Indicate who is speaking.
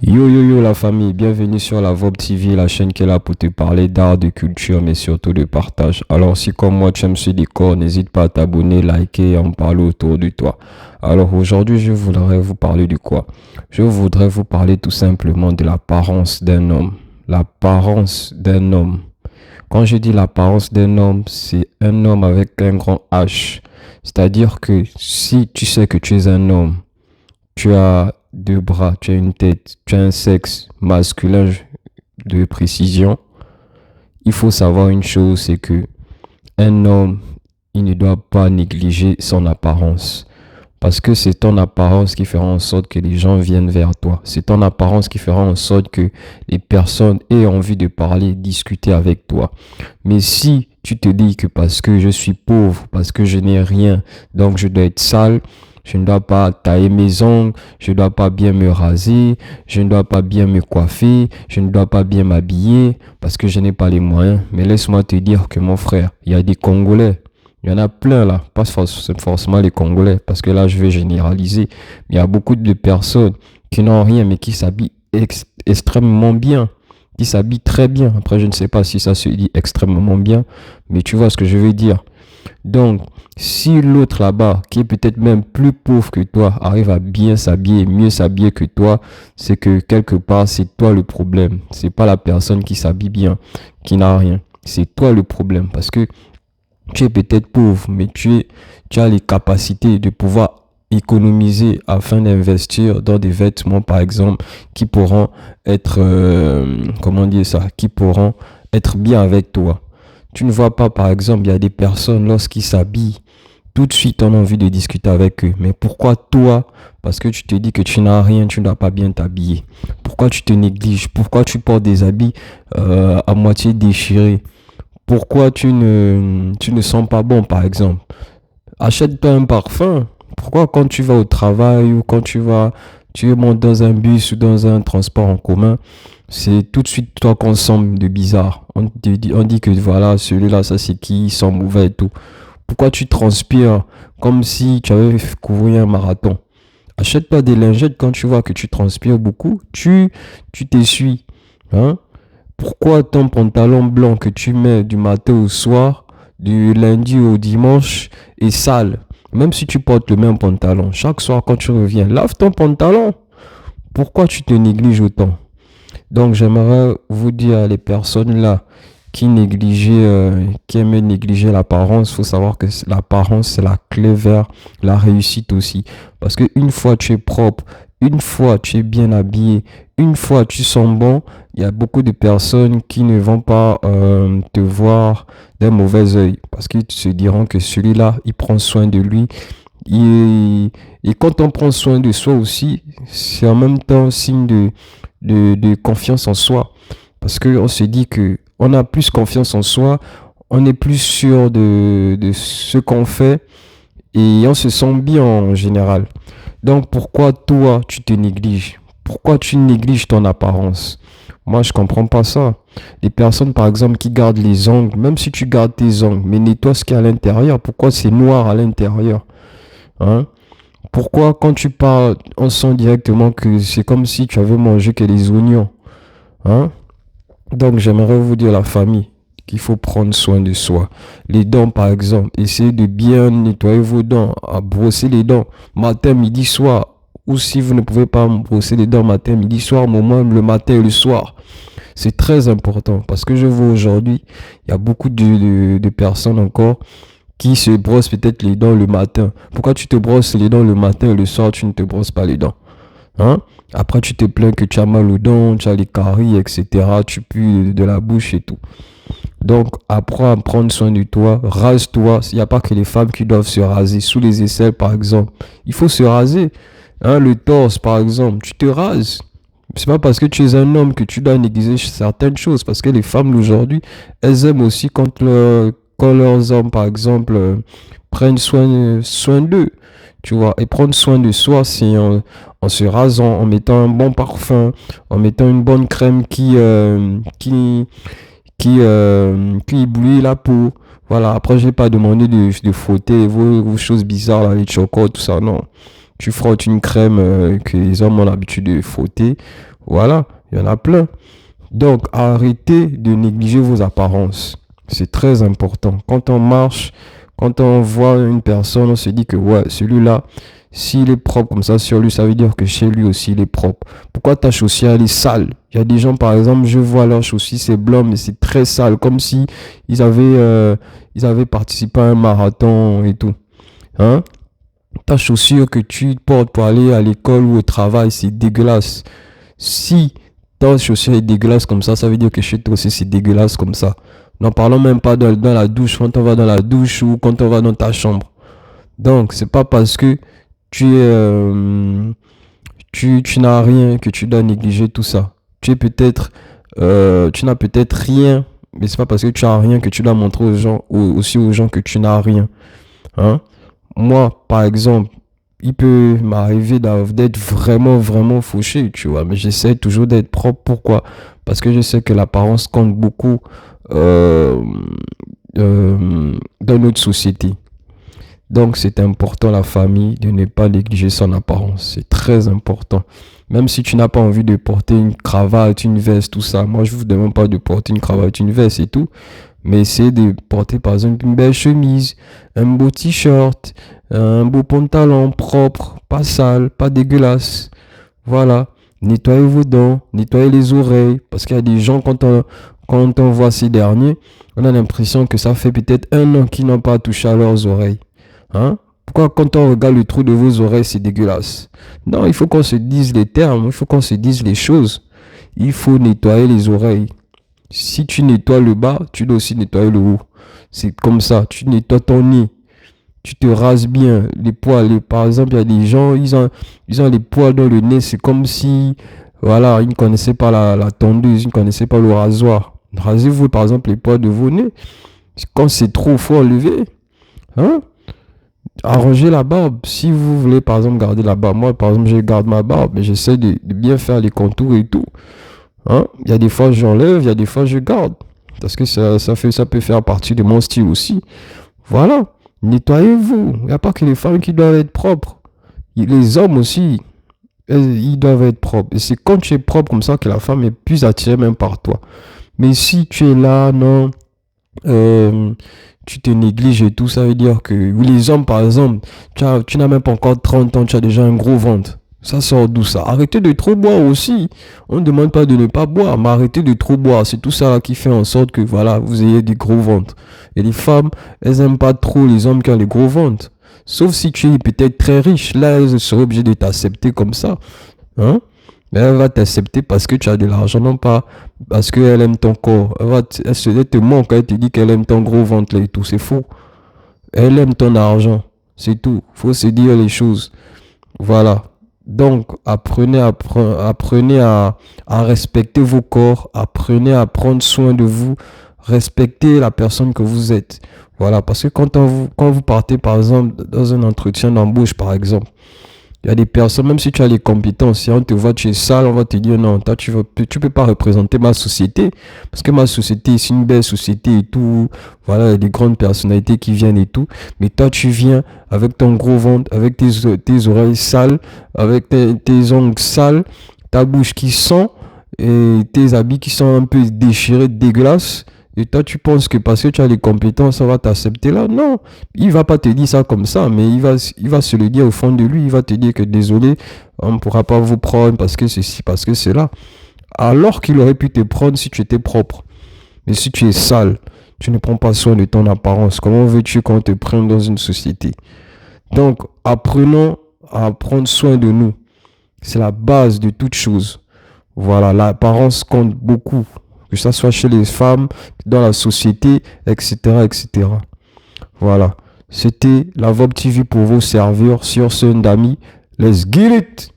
Speaker 1: Yo yo yo la famille, bienvenue sur la VOB TV, la chaîne qui est là pour te parler d'art, de culture, mais surtout de partage. Alors si comme moi tu aimes ce décor, n'hésite pas à t'abonner, liker et en parler autour de toi. Alors aujourd'hui je voudrais vous parler de quoi? Je voudrais vous parler tout simplement de l'apparence d'un homme. L'apparence d'un homme. Quand je dis l'apparence d'un homme, c'est un homme avec un grand H. C'est-à-dire que si tu sais que tu es un homme, tu as deux bras, tu as une tête, tu as un sexe masculin de précision. Il faut savoir une chose, c'est que un homme, il ne doit pas négliger son apparence. Parce que c'est ton apparence qui fera en sorte que les gens viennent vers toi. C'est ton apparence qui fera en sorte que les personnes aient envie de parler, discuter avec toi. Mais si tu te dis que parce que je suis pauvre, parce que je n'ai rien, donc je dois être sale, je ne dois pas tailler mes ongles, je ne dois pas bien me raser, je ne dois pas bien me coiffer, je ne dois pas bien m'habiller parce que je n'ai pas les moyens. Mais laisse-moi te dire que mon frère, il y a des Congolais. Il y en a plein là, pas forcément les Congolais, parce que là je vais généraliser. Mais il y a beaucoup de personnes qui n'ont rien mais qui s'habillent extrêmement bien, qui s'habillent très bien. Après, je ne sais pas si ça se dit extrêmement bien, mais tu vois ce que je veux dire. Donc, si l'autre là-bas, qui est peut-être même plus pauvre que toi, arrive à bien s'habiller, mieux s'habiller que toi, c'est que quelque part, c'est toi le problème. C'est pas la personne qui s'habille bien, qui n'a rien. C'est toi le problème. Parce que tu es peut-être pauvre, mais tu as les capacités de pouvoir économiser afin d'investir dans des vêtements, par exemple, qui pourront être, comment dire ça, qui pourront être bien avec toi. Tu ne vois pas, par exemple, il y a des personnes, lorsqu'ils s'habillent, tout de suite, on a envie de discuter avec eux. Mais pourquoi toi? Parce que tu te dis que tu n'as rien, tu ne dois pas bien t'habiller. Pourquoi tu te négliges? Pourquoi tu portes des habits à moitié déchirés? Pourquoi tu ne sens pas bon, par exemple? Achète-toi un parfum. Pourquoi quand tu vas au travail ou quand tu montes dans un bus ou dans un transport en commun, c'est tout de suite toi qu'on sent de bizarre. On dit que voilà, celui-là, ça c'est qui, il sent mauvais et tout. Pourquoi tu transpires comme si tu avais couru un marathon? Achète-toi des lingettes quand tu vois que tu transpires beaucoup, tu t'essuies. Hein? Pourquoi ton pantalon blanc que tu mets du matin au soir, du lundi au dimanche, est sale? Même si tu portes le même pantalon, chaque soir quand tu reviens, lave ton pantalon. Pourquoi tu te négliges autant? Donc j'aimerais vous dire, les personnes là qui aimaient négliger l'apparence, il faut savoir que l'apparence c'est la clé vers la réussite aussi. Parce que une fois tu es propre, une fois tu es bien habillé, une fois tu sens bon, il y a beaucoup de personnes qui ne vont pas te voir d'un mauvais œil. Parce qu'ils se diront que celui-là, il prend soin de lui. Et quand on prend soin de soi aussi, c'est en même temps signe de confiance en soi. Parce qu'on se dit que on a plus confiance en soi, on est plus sûr de ce qu'on fait et on se sent bien en général. Donc pourquoi toi, tu te négliges? Pourquoi tu négliges ton apparence? Moi, je comprends pas ça. Les personnes, par exemple, qui gardent les ongles, même si tu gardes tes ongles, mais nettoie ce qu'il y a à l'intérieur. Pourquoi c'est noir à l'intérieur? Hein? Pourquoi quand tu parles, on sent directement que c'est comme si tu avais mangé que les oignons? Hein? Donc, j'aimerais vous dire, la famille, qu'il faut prendre soin de soi. Les dents, par exemple, essayez de bien nettoyer vos dents, à brosser les dents matin, midi, soir. Ou si vous ne pouvez pas brosser les dents matin, midi, soir, mais au moins le matin et le soir. C'est très important parce que je vois aujourd'hui, il y a beaucoup de personnes encore qui se brossent peut-être les dents le matin. Pourquoi tu te brosses les dents le matin et le soir, tu ne te brosses pas les dents? Hein? Après, tu te plains que tu as mal aux dents, tu as les caries, etc. Tu pues de la bouche et tout. Donc, apprends à prendre soin de toi. Rase-toi. Il n'y a pas que les femmes qui doivent se raser. Sous les aisselles, par exemple. Il faut se raser. Hein, le torse, par exemple. Tu te rases. C'est pas parce que tu es un homme que tu dois négliger certaines choses. Parce que les femmes d'aujourd'hui, elles aiment aussi quand leurs hommes, par exemple, prennent soin d'eux. Tu vois, et prendre soin de soi, c'est en se rasant, en mettant un bon parfum, en mettant une bonne crème qui éblouit la peau. Voilà, après, je n'ai pas demandé de frotter vos choses bizarres, là, les chocolats, tout ça, non. Tu frottes une crème que les hommes ont l'habitude de frotter. Voilà, il y en a plein. Donc, arrêtez de négliger vos apparences. C'est très important. Quand on marche, quand on voit une personne, on se dit que ouais, celui-là, s'il est propre comme ça sur lui, ça veut dire que chez lui aussi, il est propre. Pourquoi ta chaussure, elle est sale? Il y a des gens, par exemple, je vois leur chaussure, c'est blanc, mais c'est très sale, comme si ils avaient participé à un marathon et tout. Hein? Ta chaussure que tu portes pour aller à l'école ou au travail, c'est dégueulasse. Si ta chaussure est dégueulasse comme ça veut dire que chez toi aussi c'est dégueulasse comme ça. N'en parlons même pas dans la douche, quand on va dans la douche ou quand on va dans ta chambre. Donc, c'est pas parce que tu es, tu n'as rien que tu dois négliger tout ça. Tu n'as peut-être rien, mais c'est pas parce que tu as rien que tu dois montrer aux gens, aussi aux gens que tu n'as rien. Hein? Moi, par exemple, il peut m'arriver d'être vraiment, vraiment fauché, tu vois. Mais j'essaie toujours d'être propre. Pourquoi? Parce que je sais que l'apparence compte beaucoup euh, dans notre société. Donc, c'est important, la famille, de ne pas négliger son apparence. C'est très important. Même si tu n'as pas envie de porter une cravate, une veste, tout ça. Moi, je ne vous demande pas de porter une cravate, une veste et tout. Mais essayez de porter, par exemple, une belle chemise, un beau t-shirt, un beau pantalon propre, pas sale, pas dégueulasse. Voilà. Nettoyez vos dents, nettoyez les oreilles. Parce qu'il y a des gens, quand on voit ces derniers, on a l'impression que ça fait peut-être un an qu'ils n'ont pas touché à leurs oreilles. Hein? Pourquoi quand on regarde le trou de vos oreilles, c'est dégueulasse? Non, il faut qu'on se dise les termes, il faut qu'on se dise les choses. Il faut nettoyer les oreilles. Si tu nettoies le bas, tu dois aussi nettoyer le haut. C'est comme ça, tu nettoies ton nez. Tu te rases bien les poils. Par exemple, il y a des gens, ils ont les poils dans le nez. C'est comme si, voilà, ils ne connaissaient pas la tondeuse, ils ne connaissaient pas le rasoir. Rasez-vous, par exemple, les poils de vos nez. Quand c'est trop fort levé, hein? Arrangez la barbe. Si vous voulez, par exemple, garder la barbe. Moi, par exemple, je garde ma barbe, mais j'essaie de bien faire les contours et tout. Hein? Il y a des fois, j'enlève, il y a des fois, je garde. Parce que ça peut faire partie de mon style aussi. Voilà. Nettoyez-vous. Il n'y a pas que les femmes qui doivent être propres. Les hommes aussi, ils doivent être propres. Et c'est quand tu es propre comme ça que la femme est plus attirée même par toi. Mais si tu es là, non, euh, tu te négliges et tout, ça veut dire que les hommes, par exemple, tu n'as même pas encore 30 ans, tu as déjà un gros ventre. Ça sort d'où ça? Arrêtez de trop boire aussi. On ne demande pas de ne pas boire, mais arrêtez de trop boire. C'est tout ça là qui fait en sorte que voilà, vous ayez des gros ventres. Et les femmes, elles n'aiment pas trop les hommes qui ont les gros ventres. Sauf si tu es peut-être très riche. Là, elles seraient obligées de t'accepter comme ça. Hein? Mais elle va t'accepter parce que tu as de l'argent, non pas parce qu'elle aime ton corps. Elle te manque, elle te dit qu'elle aime ton gros ventre là et tout. C'est faux. Elle aime ton argent. C'est tout. Faut se dire les choses. Voilà. Donc, apprenez à respecter vos corps, apprenez à prendre soin de vous, respectez la personne que vous êtes. Voilà, parce que quand vous partez, par exemple, dans un entretien d'embauche, par exemple, il y a des personnes, même si tu as les compétences, si on te voit, tu es sale, on va te dire non, toi, tu peux pas représenter ma société. Parce que ma société, c'est une belle société et tout. Voilà, il y a des grandes personnalités qui viennent et tout. Mais toi, tu viens avec ton gros ventre, avec tes oreilles sales, avec tes ongles sales, ta bouche qui sent, et tes habits qui sont un peu déchirés, dégueulasses. Et toi, tu penses que parce que tu as les compétences, on va t'accepter là? Non, il va pas te dire ça comme ça, mais il va se le dire au fond de lui. Il va te dire que désolé, on ne pourra pas vous prendre parce que ceci, parce que c'est là. Alors qu'il aurait pu te prendre si tu étais propre. Mais si tu es sale, tu ne prends pas soin de ton apparence. Comment veux-tu qu'on te prenne dans une société? Donc, apprenons à prendre soin de nous. C'est la base de toute chose. Voilà, l'apparence compte beaucoup. Que ça soit chez les femmes, dans la société, etc., etc. Voilà. C'était la VOB TV pour vous servir sur ce d'amis. Let's get it!